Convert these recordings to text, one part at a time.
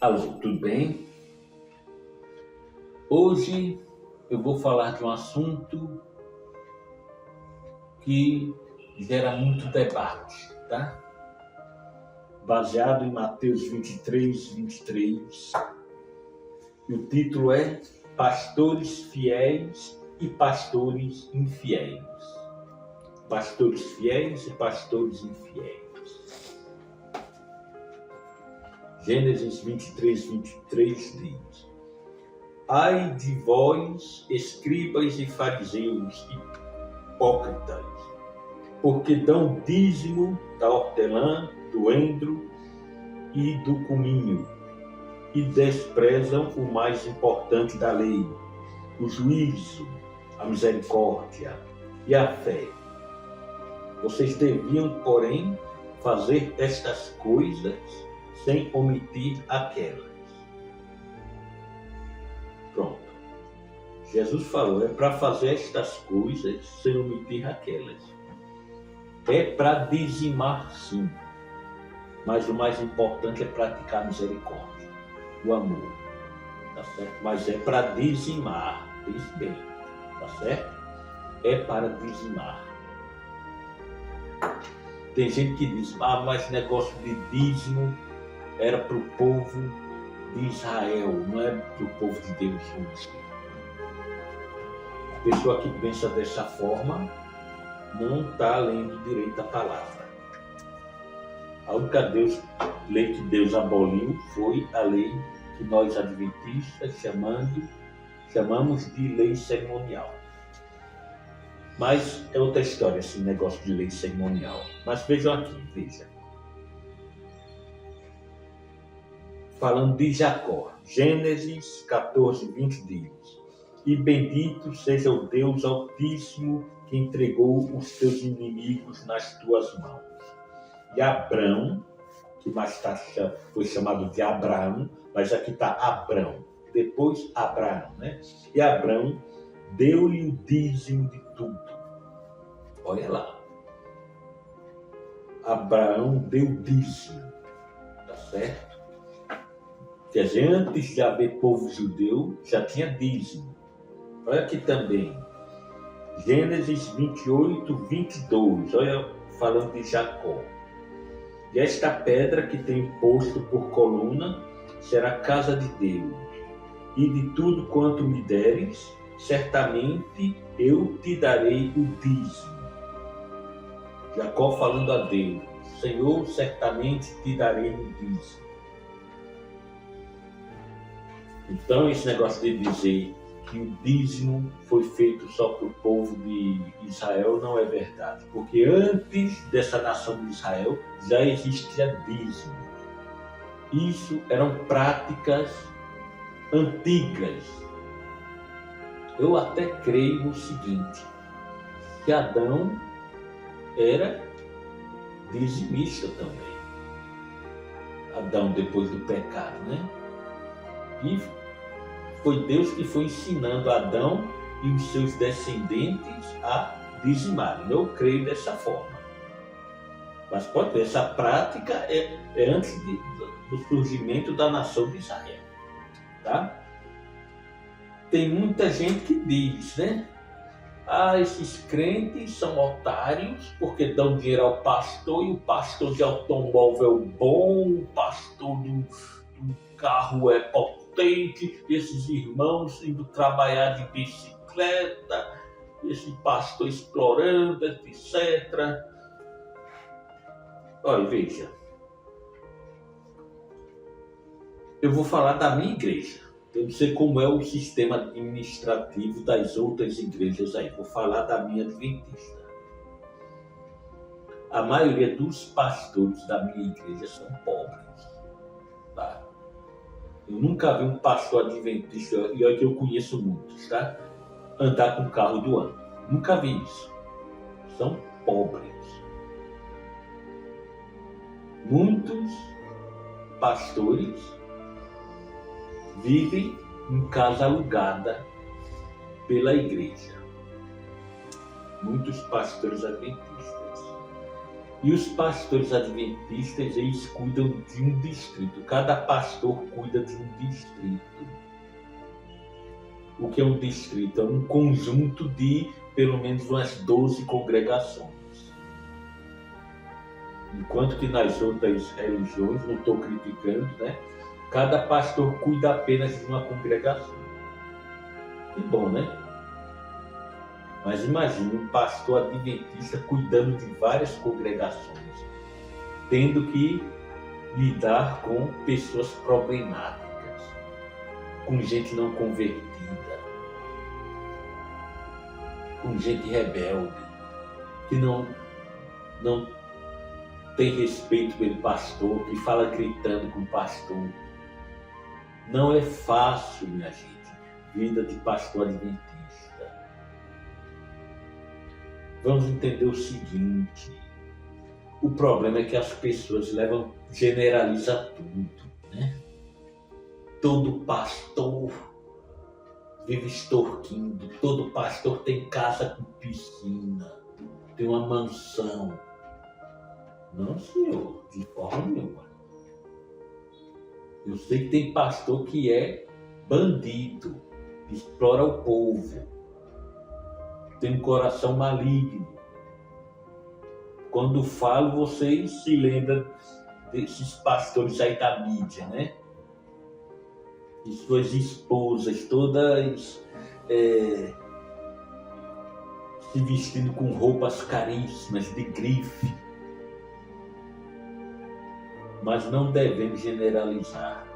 Alô, tudo bem? Hoje eu vou falar de um assunto que gera muito debate, tá? Baseado em Mateus 23. E o título é Pastores Fiéis e Pastores Infiéis. Pastores fiéis e pastores infiéis. Gênesis 23 diz: Ai de vós, escribas e fariseus, hipócritas, porque dão dízimo da hortelã, do endro e do cominho, e desprezam o mais importante da lei, o juízo, a misericórdia e a fé. Vocês deviam, porém, fazer estas coisas sem omitir aquelas. Pronto. Jesus falou, é para fazer estas coisas sem omitir aquelas. É para dizimar, sim. Mas o mais importante é praticar a misericórdia, o amor. Tá certo? Mas é para dizimar. Pense bem. Tá certo? É para dizimar. Tem gente que diz, mas negócio de dízimo era para o povo de Israel, não é para o povo de Deus. A pessoa que pensa dessa forma não está lendo direito a palavra. A única lei que Deus aboliu foi a lei que nós adventistas chamamos de lei cerimonial. Mas é outra história esse negócio de lei cerimonial. Mas vejam aqui, veja. Falando de Jacó, Gênesis 14:20 diz: E bendito seja o Deus Altíssimo que entregou os teus inimigos nas tuas mãos. E Abrão, que mais tarde foi chamado de Abraão, mas aqui está Abrão, depois Abraão, né? E Abrão deu-lhe o dízimo de tudo. Olha lá. Abraão deu dízimo, tá certo? Quer dizer, antes de haver povo judeu, já tinha dízimo. Olha aqui também, Gênesis 28:22, olha, falando de Jacó. E esta pedra que tem posto por coluna será a casa de Deus, e de tudo quanto me deres, certamente eu te darei o dízimo. Jacó falando a Deus, Senhor, certamente te darei o dízimo. Então esse negócio de dizer que o dízimo foi feito só para o povo de Israel não é verdade, porque antes dessa nação de Israel já existia dízimo. Isso eram práticas antigas. Eu até creio no seguinte, que Adão era dizimista também. Adão depois do pecado, né? E foi Deus que foi ensinando Adão e os seus descendentes a dizimarem. Eu creio dessa forma. Mas pode ver, essa prática é antes do surgimento da nação de Israel. Tá? Tem muita gente que diz, né? Esses crentes são otários porque dão dinheiro ao pastor e o pastor de automóvel bom, o pastor do carro é potente, esses irmãos indo trabalhar de bicicleta, esse pastor explorando, etc. Olha, veja, eu vou falar da minha igreja. Eu não sei como é o sistema administrativo das outras igrejas aí. Vou falar da minha adventista. A maioria dos pastores da minha igreja são pobres. Tá? Eu nunca vi um pastor adventista, e olha que eu conheço muitos, tá? Andar com o carro do ano. Nunca vi isso. São pobres. Muitos pastores vivem em casa alugada pela igreja. Muitos pastores adventistas. E os pastores adventistas, eles cuidam de um distrito. Cada pastor cuida de um distrito. O que é um distrito? É um conjunto de pelo menos umas 12 congregações. Enquanto que nas outras religiões, não estou criticando, né? Cada pastor cuida apenas de uma congregação. Que bom, né? Mas imagine um pastor adventista cuidando de várias congregações, tendo que lidar com pessoas problemáticas, com gente não convertida, com gente rebelde, que não tem respeito pelo pastor, que fala gritando com o pastor. Não é fácil, minha gente, vida de pastor adventista. Vamos entender o seguinte: o problema é que as pessoas generalizam tudo, né? Todo pastor vive extorquindo, todo pastor tem casa com piscina, tem uma mansão. Não, senhor, de forma nenhuma. Eu sei que tem pastor que é bandido, explora o povo, tem um coração maligno. Quando falo, vocês se lembram desses pastores aí da mídia, né? E suas esposas todas se vestindo com roupas caríssimas, de grife. Mas não devemos generalizar.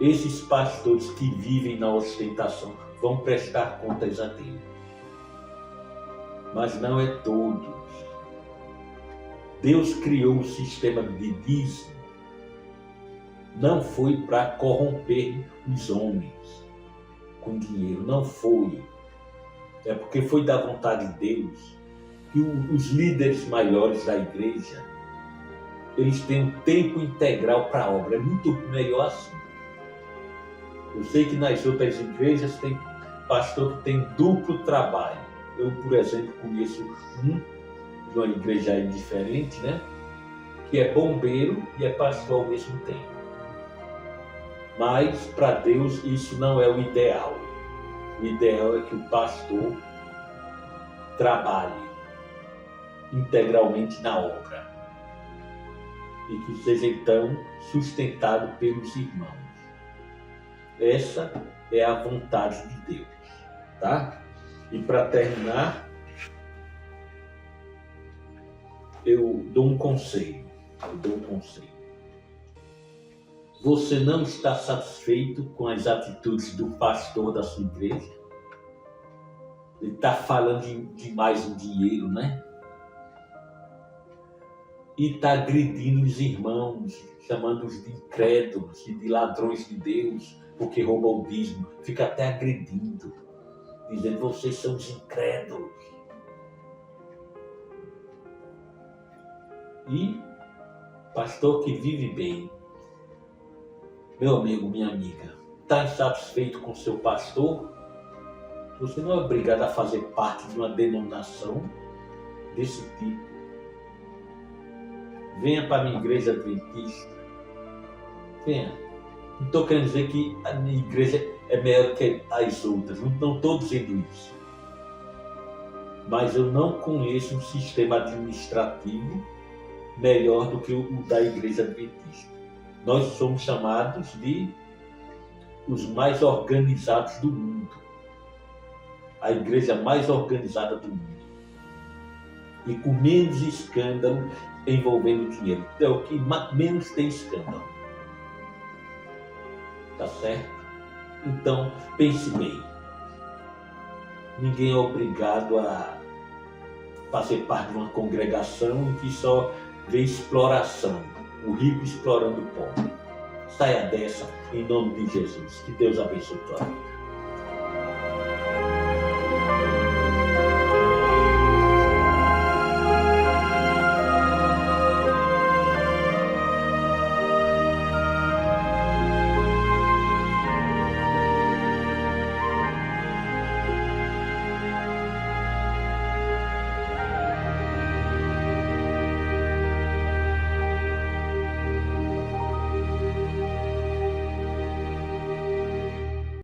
Esses pastores que vivem na ostentação vão prestar contas a Deus. Mas não é todos. Deus criou o sistema de dízimo, não foi para corromper os homens com dinheiro, não foi. É porque foi da vontade de Deus que os líderes maiores da igreja, eles têm um tempo integral para a obra. É muito melhor assim. Eu sei que nas outras igrejas tem pastor que tem duplo trabalho. Eu, por exemplo, conheço de uma igreja aí diferente, né? Que é bombeiro e é pastor ao mesmo tempo. Mas, para Deus, isso não é o ideal. O ideal é que o pastor trabalhe integralmente na obra e que seja, então, sustentado pelos irmãos. Essa é a vontade de Deus, tá? E para terminar, eu dou um conselho. Você não está satisfeito com as atitudes do pastor da sua igreja? Ele está falando demais em dinheiro, né? E está agredindo os irmãos, chamando-os de incrédulos e de ladrões de Deus, porque roubam o dízimo. Fica até agredindo, dizendo: vocês são os incrédulos. E pastor que vive bem, meu amigo, minha amiga, está insatisfeito com seu pastor? Você não é obrigado a fazer parte de uma denominação desse tipo. Venha para a minha igreja adventista. Venha. Não estou querendo dizer que a minha igreja é melhor que as outras. Não estou dizendo isso. Mas eu não conheço um sistema administrativo melhor do que o da igreja adventista. Nós somos chamados de os mais organizados do mundo. A igreja mais organizada do mundo. E com menos escândalo envolvendo dinheiro. É o que menos tem escândalo. Tá certo? Então, pense bem. Ninguém é obrigado a fazer parte de uma congregação em que só vê exploração. O rico explorando o pobre. Saia dessa em nome de Jesus. Que Deus abençoe a tua vida.